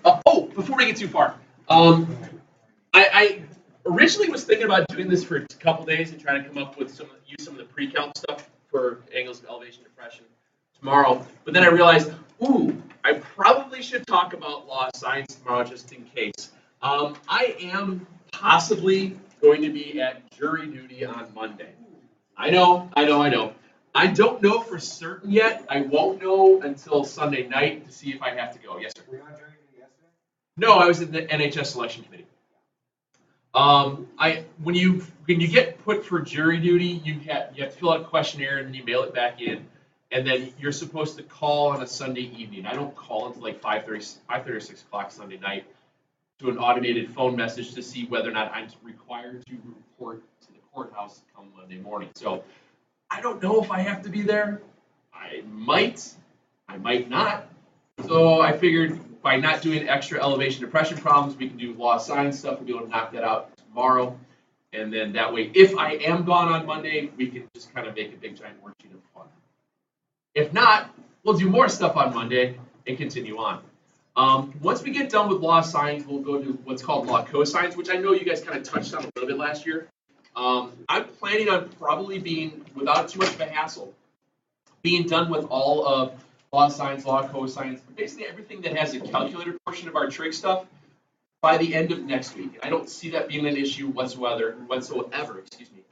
Oh, before we get too far, I originally was thinking about doing this for a couple days and trying to come up with use some of the pre-calc stuff for angles of elevation depression tomorrow. But then I realized, ooh, I probably should talk about law of science tomorrow just in case. I am possibly going to be at jury duty on Monday. I know. I don't know for certain yet. I won't know until Sunday night to see if I have to go. Yes, sir. Were you on jury duty yesterday? No, I was in the NHS selection committee. When you get put for jury duty, you have to fill out a questionnaire and then you mail it back in, and then you're supposed to call on a Sunday evening. I don't call until like 5:30 or 6 o'clock Sunday night to an automated phone message to see whether or not I'm required to report to the courthouse come Monday morning. So I don't know if I have to be there. I might not. So I figured by not doing extra elevation depression problems, we can do law of science stuff. We'll be able to knock that out tomorrow. And then that way, if I am gone on Monday, we can just kind of make a big giant worksheet of fun. If not, we'll do more stuff on Monday and continue on. Once we get done with law of science, we'll go to what's called law of cosines, which I know you guys kind of touched on a little bit last year. I'm planning on probably being, without too much of a hassle, being done with all of law of science, law of cosines, basically everything that has a calculator portion of our trig stuff by the end of next week. I don't see that being an issue whatsoever. Excuse me.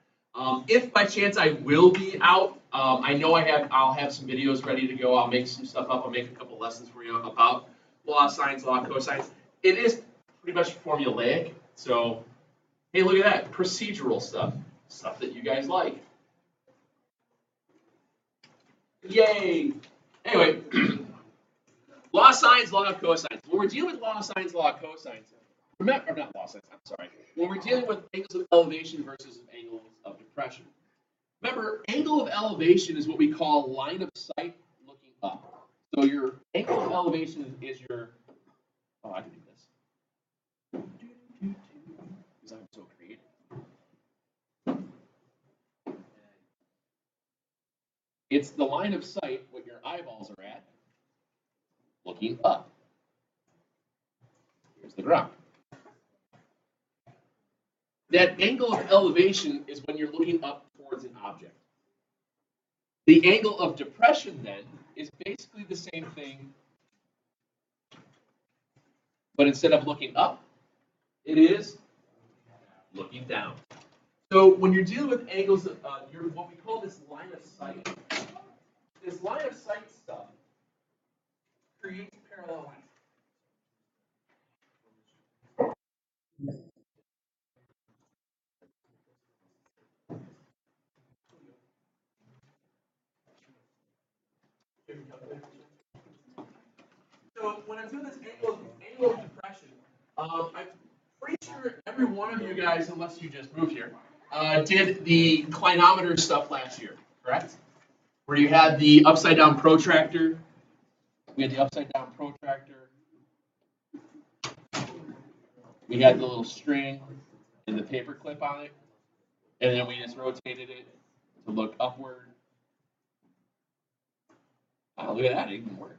If by chance I will be out, I know I'll have some videos ready to go. I'll make some stuff up. I'll make a couple lessons for you about law of science, law of cosines. It is pretty much formulaic. So, hey, look at that. Procedural stuff that you guys like. Yay! Anyway, law of sines, law of cosines. When we're dealing with law of sines, law of cosines, remember, or not law of sines, I'm sorry. When we're dealing with angles of elevation versus angles of depression. Remember, angle of elevation is what we call line of sight looking up. So your angle of elevation is your, I can do this. Because I'm so creative. It's the line of sight, what your eyeballs are at, looking up. Here's the ground. That angle of elevation is when you're looking up towards an object. The angle of depression, then, is basically the same thing, but instead of looking up, it is looking down. So when you're dealing with angles, what we call this line of sight. This line of sight stuff creates parallel lines. So when I'm doing this angle of depression, I'm pretty sure every one of you guys, unless you just moved here, did the clinometer stuff last year, correct? Where you had the upside down protractor. We had the upside down protractor. We had the little string and the paper clip on it. And then we just rotated it to look upward. Oh, look at that, it even worked.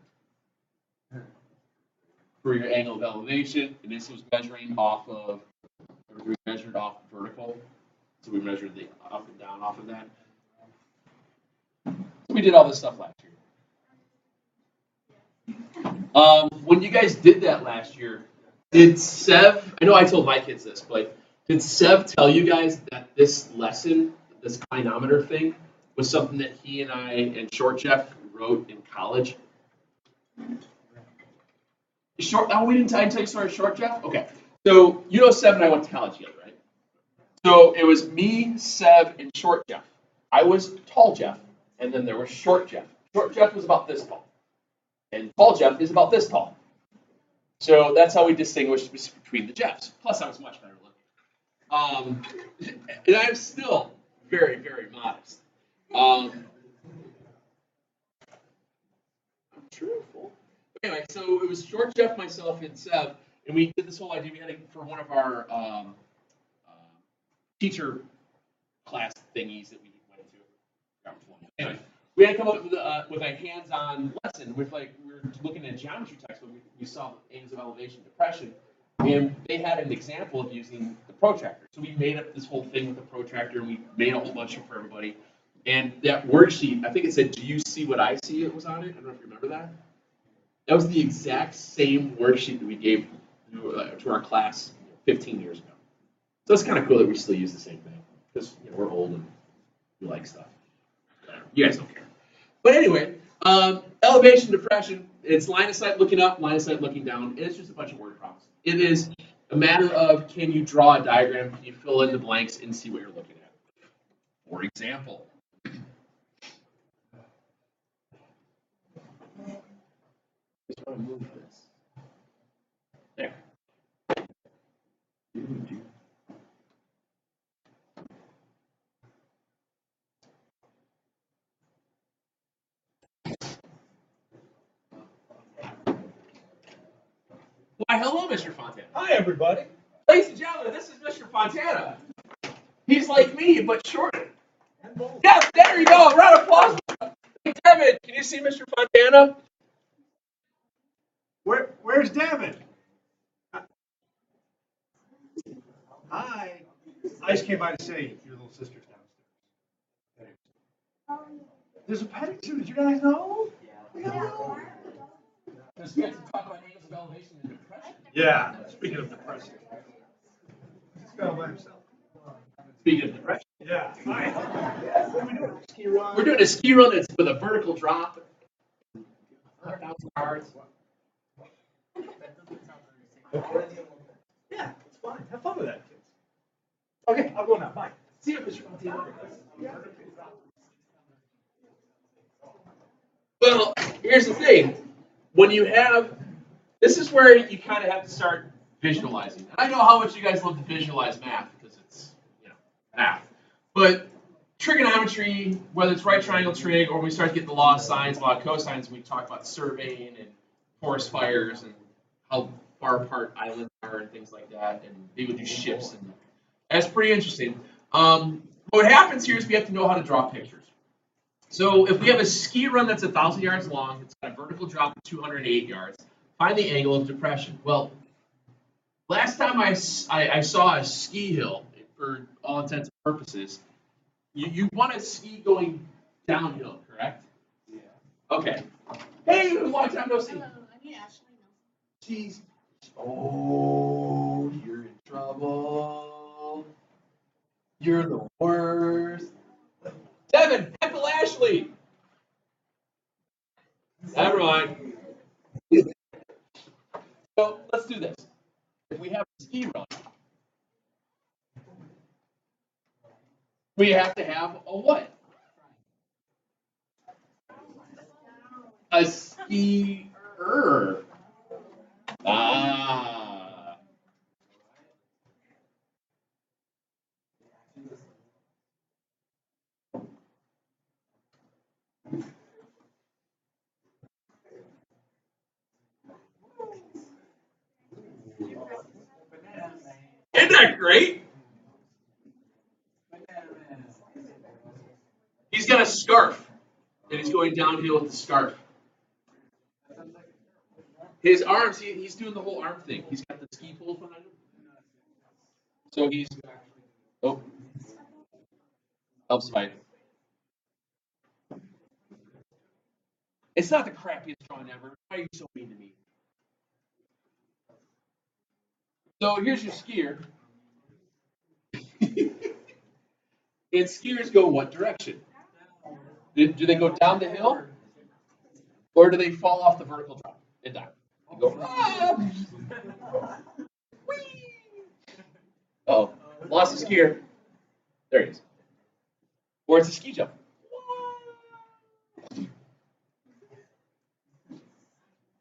For your angle of elevation, and this was measuring off of, we measured off vertical. So we measured the up and down off of that. So we did all this stuff last year. When you guys did that last year, did Sev, I know I told my kids this, but did Sev tell you guys that this lesson, this clinometer thing, was something that he and I and Short Jeff wrote in college? We didn't tell you story of Short Jeff? Okay. So you know Sev and I went to college together, right? So it was me, Sev, and Short Jeff. I was Tall Jeff, and then there was Short Jeff. Short Jeff was about this tall, and Tall Jeff is about this tall. So that's how we distinguished between the Jeffs. Plus, I was much better looking. And I'm still very, very modest. I'm truthful. Anyway, so it was Short Jeff, myself, and Sev, and we did this whole idea. We had it for one of our teacher class thingies that we went to. Anyway, we had to come up with a hands-on lesson with like we were looking at a geometry textbook. We saw angles of elevation, depression, and they had an example of using the protractor. So we made up this whole thing with the protractor, and we made a whole bunch of them for everybody. And that worksheet, I think it said, "Do you see what I see?" It was on it. I don't know if you remember that. That was the exact same worksheet that we gave to our class 15 years ago. So it's kind of cool that we still use the same thing because we're old and we like stuff. You guys don't care. But anyway, elevation, depression, it's line of sight looking up, line of sight looking down, and it's just a bunch of word problems. It is a matter of, can you draw a diagram, can you fill in the blanks and see what you're looking at? For example, just want to move this. There. Why, hello, Mr. Fontana. Hi, everybody. Ladies and gentlemen, this is Mr. Fontana. He's like me, but shorter. Yes, there you go. Round of applause. Hey, Devin, can you see Mr. Fontana? Where's Devin? Hi. I just came by to say your little sister's downstairs. There's a petting zoo. Did you guys know? Because we have to talk about angles of elevation and depression. Yeah. Speaking of depression. He's got by himself. Speaking of depression. Yeah. Hi. What are we doing? Ski run? We're doing a ski run that's with a vertical drop. 1,000 yards. Okay. Yeah, it's fine. Have fun with that, kids. Okay, I'll go now. Bye. See you, Mr. Fontana. Well, here's the thing. When you have, this is where you kind of have to start visualizing. I know how much you guys love to visualize math because it's, math. But trigonometry, whether it's right triangle trig or we start getting the law of sines, law of cosines, we talk about surveying and forest fires and how far apart islands are and things like that. And they would do ships. And that's pretty interesting. What happens here is we have to know how to draw pictures. So if we have a ski run that's 1,000 yards long, it's got a vertical drop of 208 yards, find the angle of depression. Well, last time I saw a ski hill, for all intents and purposes, you want to ski going downhill, correct? Yeah. Okay. Hey, long time no see. Hello, I'm Ashley. Jeez. Oh, you're in trouble. You're the worst. Devin, Uncle Ashley. Never mind. So let's do this. If we have a ski run, we have to have a what? A skier. Ah. Isn't that great? He's got a scarf, and he's going downhill with the scarf. His arms, he's doing the whole arm thing. He's got the ski poles behind him. So he's, oh, helps fight. It's not the crappiest drawing ever. Why are you so mean to me? So here's your skier. And skiers go what direction? Do they go down the hill? Or do they fall off the vertical drop and die? They go, ah! Oh, lost the skier. There he is. Or it's a ski jump.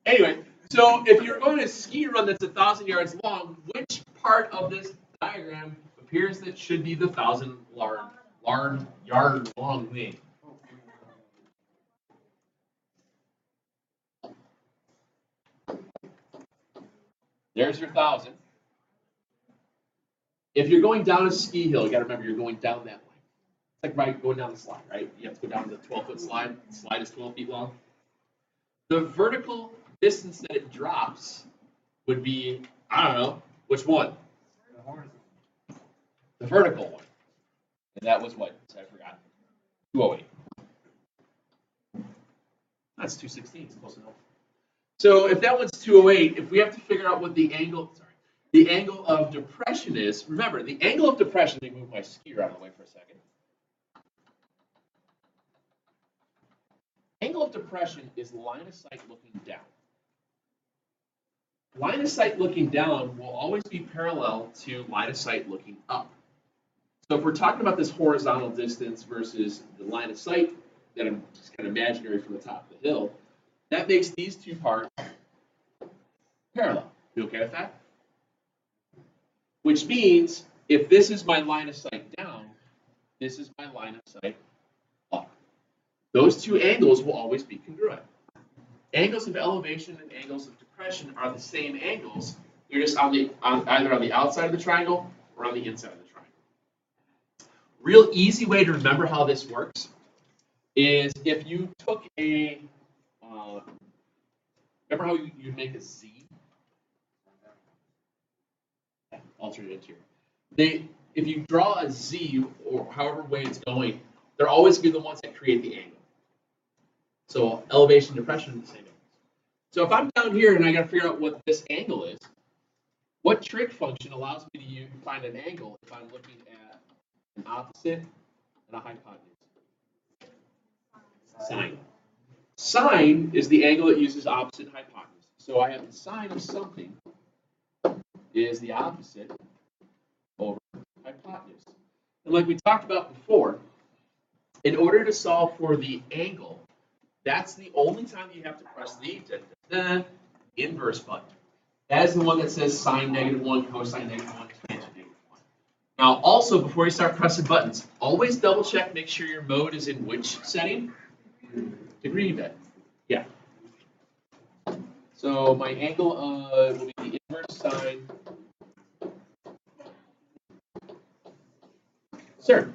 Anyway, so if you're going to a ski run that's 1,000 yards long, which part of this diagram appears that should be the 1,000 yard long thing? There's your 1,000. If you're going down a ski hill, you got to remember you're going down that line. like right going down the slide, right? You have to go down the 12-foot slide. The slide is 12 feet long. The vertical distance that it drops would be, I don't know, which one? The vertical one. And that was what? I forgot. 208. That's 216. It's close enough. So if that one's 208, if we have to figure out what the angle of depression is, remember, the angle of depression, let me move my skier out of the way for a second. Angle of depression is line of sight looking down. Line of sight looking down will always be parallel to line of sight looking up. So if we're talking about this horizontal distance versus the line of sight that I'm just kind of imaginary from the top of the hill, that makes these two parts parallel. You okay with that? Which means if this is my line of sight down, this is my line of sight up. Those two angles will always be congruent. Angles of elevation and angles of depression are the same angles. They're just either on the outside of the triangle or on the inside of the triangle. Real easy way to remember how this works is if you took a, remember how you make a Z? Alternate interior. If you draw a Z or however way it's going, they're always going to be the ones that create the angle. So elevation, depression are the same angles. So if I'm down here and I got to figure out what this angle is, what trig function allows me to find an angle if I'm looking at an opposite and a hypotenuse? Sine. Sine is the angle that uses opposite and hypotenuse. So I have the sine of something is the opposite over hypotenuse. And like we talked about before, in order to solve for the angle, that's the only time you have to press the inverse button. That is the one that says sine -1, cosine -1, tangent -1. Now, also, before you start pressing buttons, always double check, make sure your mode is in which setting? Degree bit. Yeah. So my angle will be the inverse sine. Sir.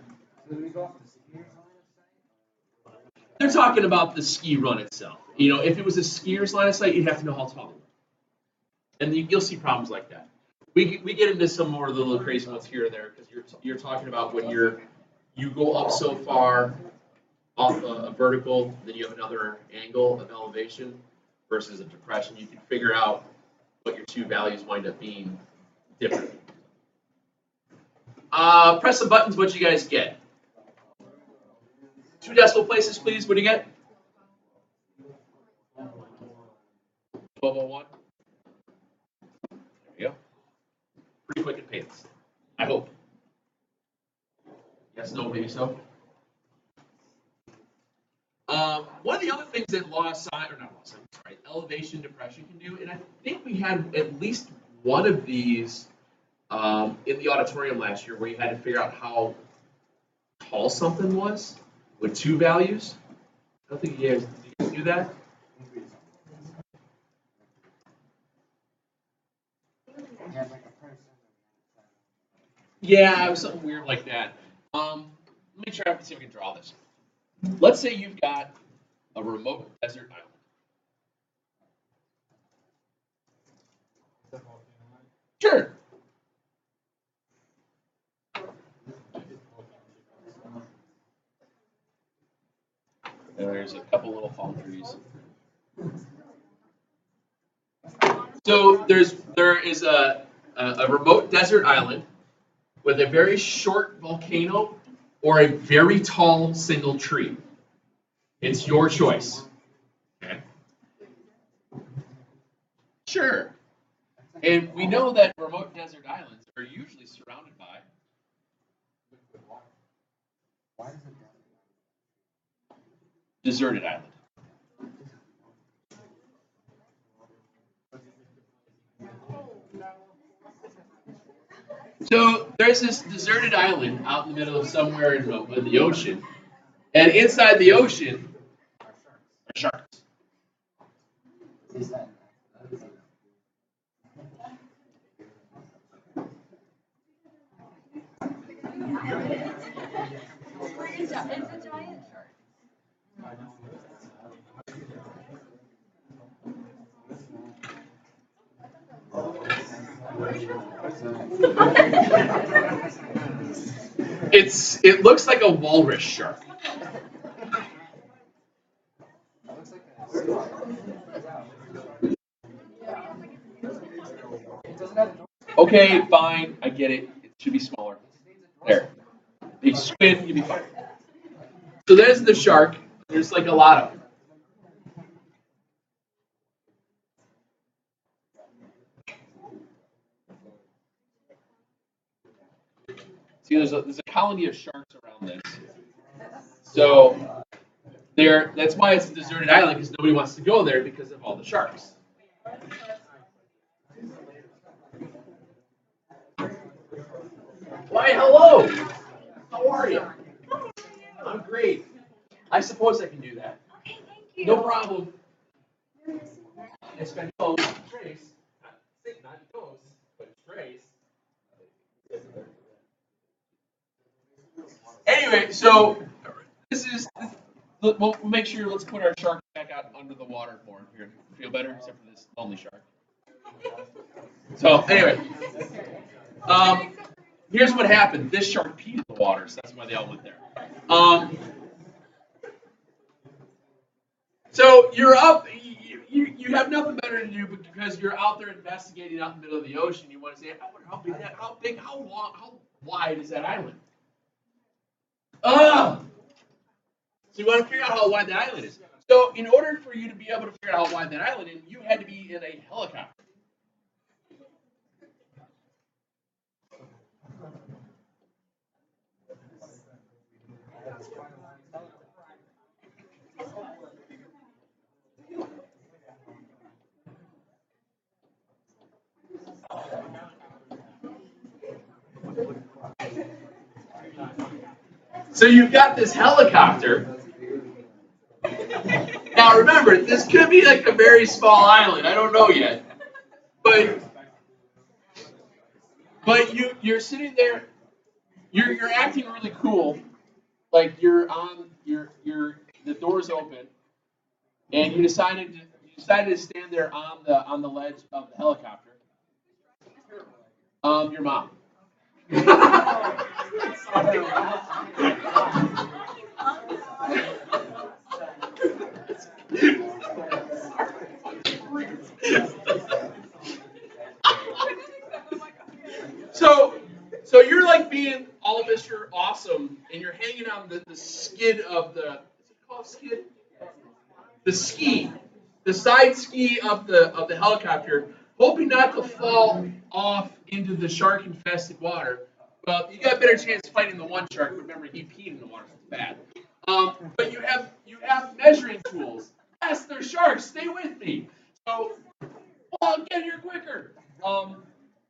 They're talking about the ski run itself. You know, if it was a skier's line of sight, you'd have to know how tall they were. And you'll see problems like that. We get into some more of the little crazy ones here and there because you're talking about when you go up so far off a vertical, then you have another angle of elevation versus a depression. You can figure out what your two values wind up being different. Press some buttons. What you guys get? 2 decimal places, please. What do you get? 1201. There we go. Pretty quick and painless. I hope. Yes, no, maybe so. One of the other things that elevation depression can do, and I think we had at least one of these in the auditorium last year where you had to figure out how tall something was with two values. I don't think you guys do that. Yeah, it was something weird like that. Let me try to see if we can draw this. Let's say you've got a remote desert island. Sure. There's a couple little palm trees. So there is a remote desert island with a very short volcano or a very tall single tree. It's your choice. Okay. Sure. And we know that remote desert islands are usually surrounded by deserted island. So there's this deserted island out in the middle of somewhere in the ocean, and inside the ocean are sharks. It's a giant shark. It looks like a walrus shark. Okay, fine, I get it. It should be smaller. There. Big squid, you'd be fine. So there's the shark. There's like a lot of them. See, there's a colony of sharks around this. So that's why it's a deserted island, because nobody wants to go there because of all the sharks. Why, hello. How are you? I'm great. I suppose I can do that. Okay, thank you. No problem. I spent Trace. Not Ghost, but Trace. Anyway, so we'll make sure, let's put our shark back out under the water more here. Feel better, except for this lonely shark. So anyway, here's what happened. This shark peed in the water, so that's why they all went there. So you're up. You have nothing better to do because you're out there investigating out in the middle of the ocean. You want to say, I wonder how long, how wide is that island? So you want to figure out how wide that island is. So in order for you to be able to figure out how wide that island is, you had to be in a helicopter. So you've got this helicopter. Now remember, this could be like a very small island. I don't know yet, but you're sitting there. You're acting really cool, like the door's open, and you decided to stand there on the ledge of the helicopter. Your mom. So you're like being all Mr. Awesome, and you're hanging on the skid of the. Is it called skid? The ski, the side ski of the helicopter, hoping not to fall off into the shark-infested water. Well, you got a better chance fighting the one shark. Remember, he peed in the water, so it's bad. But you have measuring tools. Yes, they're sharks. Stay with me. So, I'll get here quicker.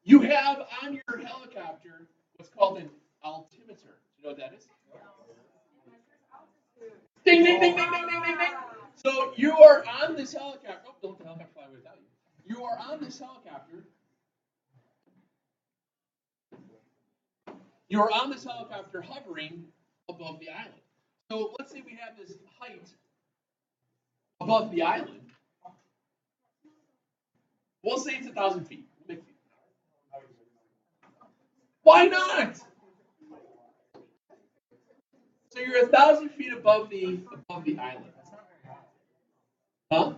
You have on your helicopter what's called an altimeter. You know what that is? Ding, ding, ding, ding, ding, ding, ding, ding. So you are on this helicopter. Oh, don't let the helicopter fly without you. You are on this helicopter. You are on this helicopter hovering above the island. So let's say we have this height above the island. We'll say it's 1,000 feet. Why not? So you're 1,000 feet above the island. Huh?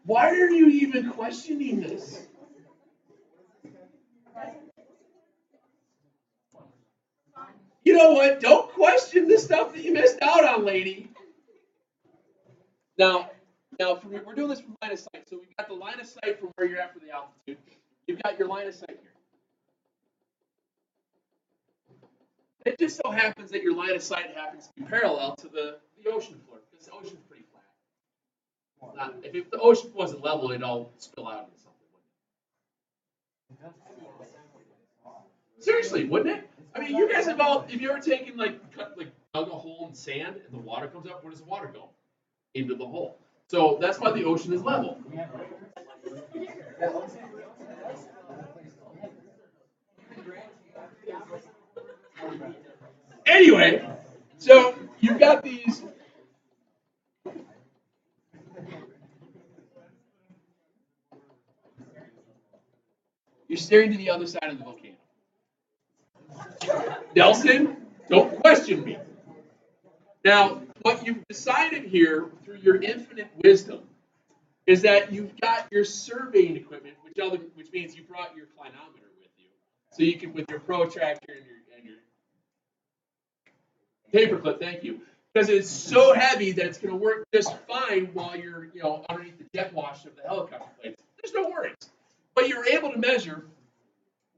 Why are you even questioning this? You know what? Don't question the stuff that you missed out on, lady. Now, we're doing this from line of sight. So we've got the line of sight from where you're at for the altitude. You've got your line of sight here. It just so happens that your line of sight happens to be parallel to the ocean floor, because the ocean's pretty flat. If the ocean wasn't level, it'd all spill out into something, wouldn't it? Seriously, wouldn't it? I mean, you guys have all, if you ever taken dug a hole in sand and the water comes up, where does the water go? Into the hole. So that's why the ocean is level. anyway, so you've got these. You're staring to the other side of the volcano. Nelson, don't question me. Now, what you've decided here through your infinite wisdom is that you've got your surveying equipment, which means you brought your clinometer with you, so you can, with your protractor and your paperclip, thank you, because it's so heavy that it's going to work just fine while you're, underneath the jet wash of the helicopter planes. There's no worries, but you're able to measure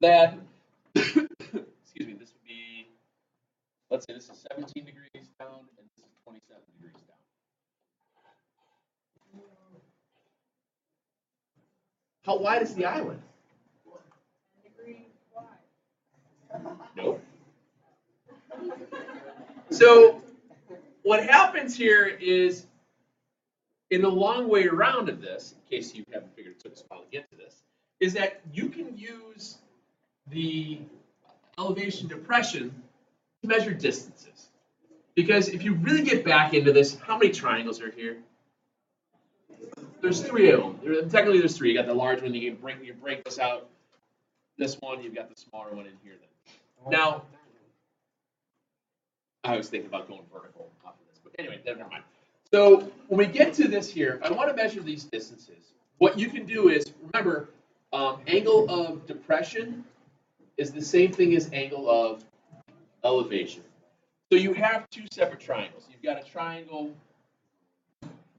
that. Excuse me. This would be, let's say, this is 17 degrees down, and this is 27 degrees down. How wide is the island? Nope. So what happens here is, in the long way around of this, in case you haven't figured it took us a while to get to this, is that you can use the elevation depression to measure distances. Because if you really get back into this, how many triangles are here? There's 3 of them. Technically, there's 3. You got the large one. You break this out. This one, you've got the smaller one in here. Then now, I was thinking about going vertical off of this, but anyway, never mind. So when we get to this here, I want to measure these distances. What you can do is, remember, angle of depression is the same thing as angle of elevation. So you have 2 separate triangles. You've got a triangle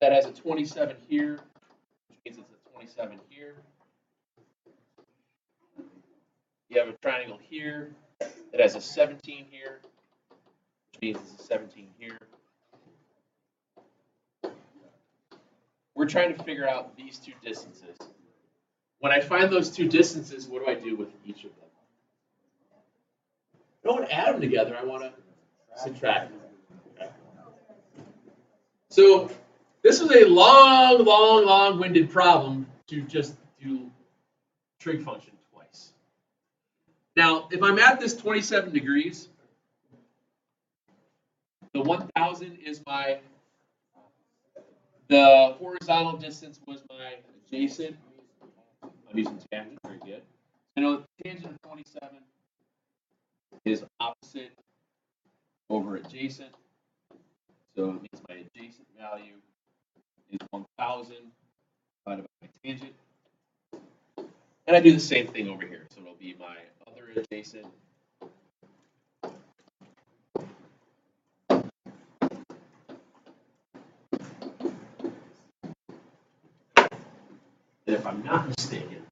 that has a 27 here, which means it's a 27 here. You have a triangle here that has a 17 here, which means it's a 17 here. We're trying to figure out these 2 distances. When I find those 2 distances, what do I do with each of them? I don't want to add them together. I want to subtract them. Okay. So this was a long-winded problem to just do trig function twice. Now, if I'm at this 27 degrees, the 1,000 is the horizontal distance was my adjacent. I'm using tangent, very good. I know the tangent of 27 is opposite over adjacent. So it means my adjacent value is 1,000 divided by my tangent. And I do the same thing over here. So it'll be my other adjacent. And if I'm not mistaken,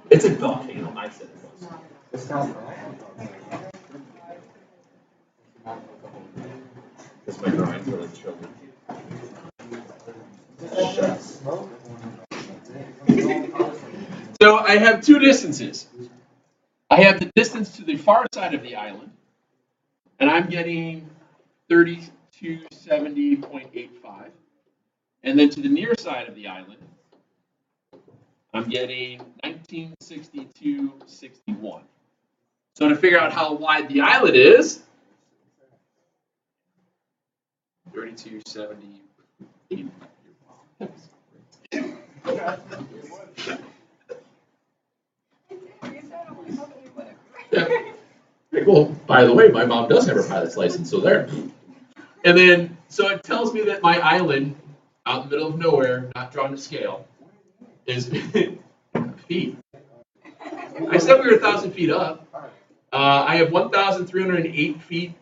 it's a volcano. I said it was. It's not. It's my drawing for the children. So I have 2 distances. I have the distance to the far side of the island, and I'm getting 3270.85. And then to the near side of the island, I'm getting 1962.61. So to figure out how wide the island is, 3270. Well, by the way, my mom does have her pilot's license, so there. And then, so it tells me that my island, out in the middle of nowhere, not drawn to scale, is feet. I said we were 1,000 feet up. I have 1,308 feet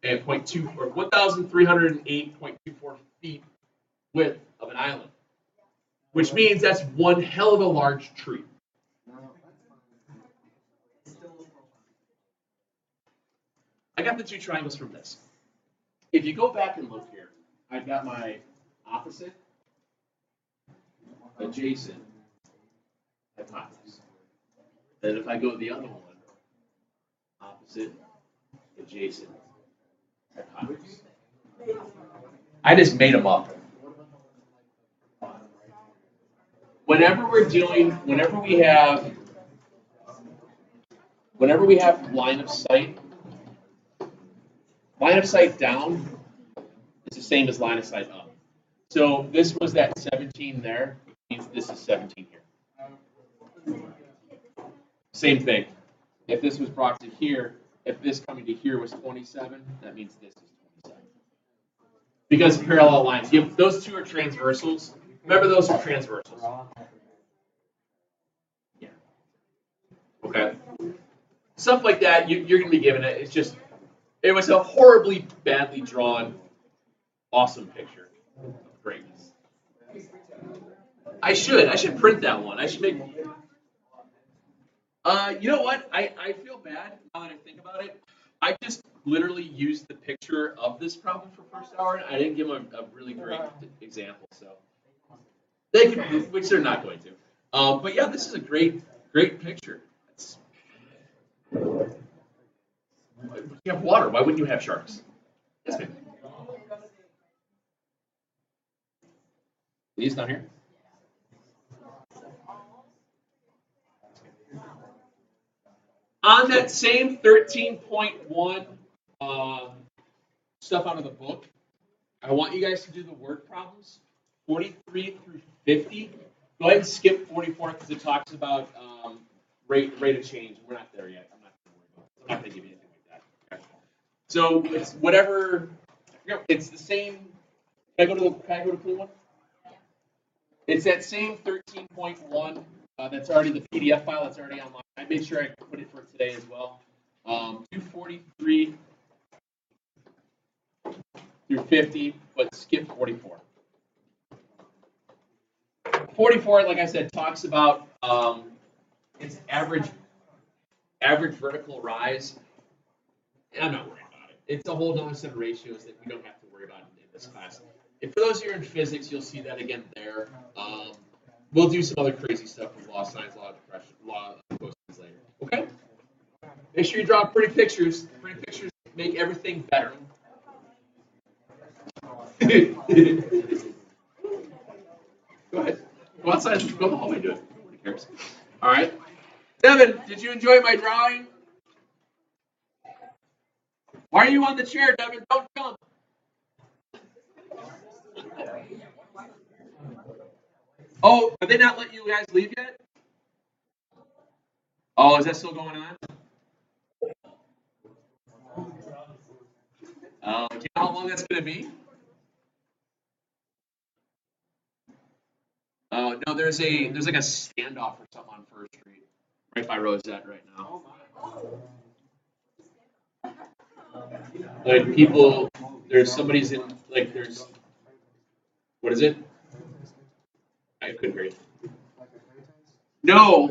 and 0.2, or 1,308.24 feet width of an island, which means that's one hell of a large tree. I got the 2 triangles from this. If you go back and look here, I've got my opposite, adjacent, hypotenuse. Then if I go to the other one, opposite, adjacent, hypotenuse. I just made them up. Whenever we have line of sight down is the same as line of sight up. So this was that 17 there, which means this is 17 here. Same thing. If this was brought to here, if this coming to here was 27, that means this is 27. Because parallel lines, those two are transversals. Remember, those are transversals. Yeah. Okay. Stuff like that, you're going to be given it. It's just, it was a horribly badly drawn, awesome picture of greatness. I should print that one. I should make. You know what? I feel bad now that I think about it. I just literally used the picture of this problem for first hour. And I didn't give them a really great example, so they can, which they're not going to. But yeah, this is a great picture. You have water. Why wouldn't you have sharks? Yes, ma'am. These down here. On that same 13.1 stuff out of the book, I want you guys to do the word problems, 43 through 50. Go ahead and skip 44 because it talks about rate of change. We're not there yet. I'm not going to worry about it. I'm not going to give you anything like that. Okay. So it's whatever. It's the same. Can I go to blue one? It's that same 13.1. That's already the PDF file. That's already online. I made sure I put it for today as well. 243 through 50, but skip 44. 44, like I said, talks about its average vertical rise. I'm not worried about it. It's a whole other set of ratios that we don't have to worry about in this class. And for those of you in physics, you'll see that again there. We'll do some other crazy stuff with law of sines, law of depression, law of cosines later. Okay? Make sure you draw pretty pictures. Pretty pictures make everything better. Go ahead. Go outside. Go in the hallway and do it. Nobody cares. All right. Devin, did you enjoy my drawing? Why are you on the chair, Devin? Don't jump. Oh, have they not let you guys leave yet? Oh, is that still going on? Do you know how long that's going to be? No, there's like a standoff or something on First Street, right by Rosette right now. Like people, somebody's in, like there's, what is it? I couldn't hear you. No,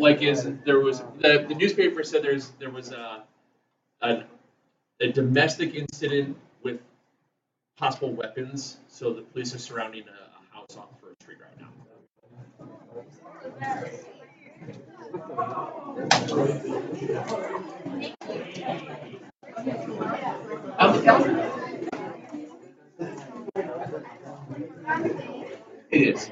there was the newspaper said there was a domestic incident with possible weapons, so the police are surrounding a house on First Street right now. On the calendar. It is.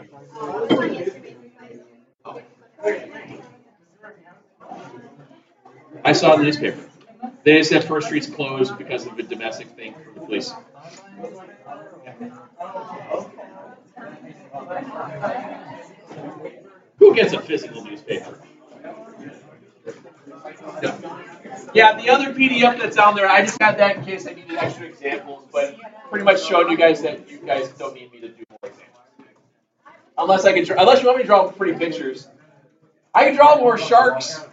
I saw in the newspaper. They said First Street's closed because of a domestic thing from the police. Who gets a physical newspaper? Yeah, the other PDF that's on there, I just got that in case I needed extra examples, but pretty much showing you guys that you guys don't need me to do more examples. Unless you want me to draw pretty pictures. I can draw more sharks.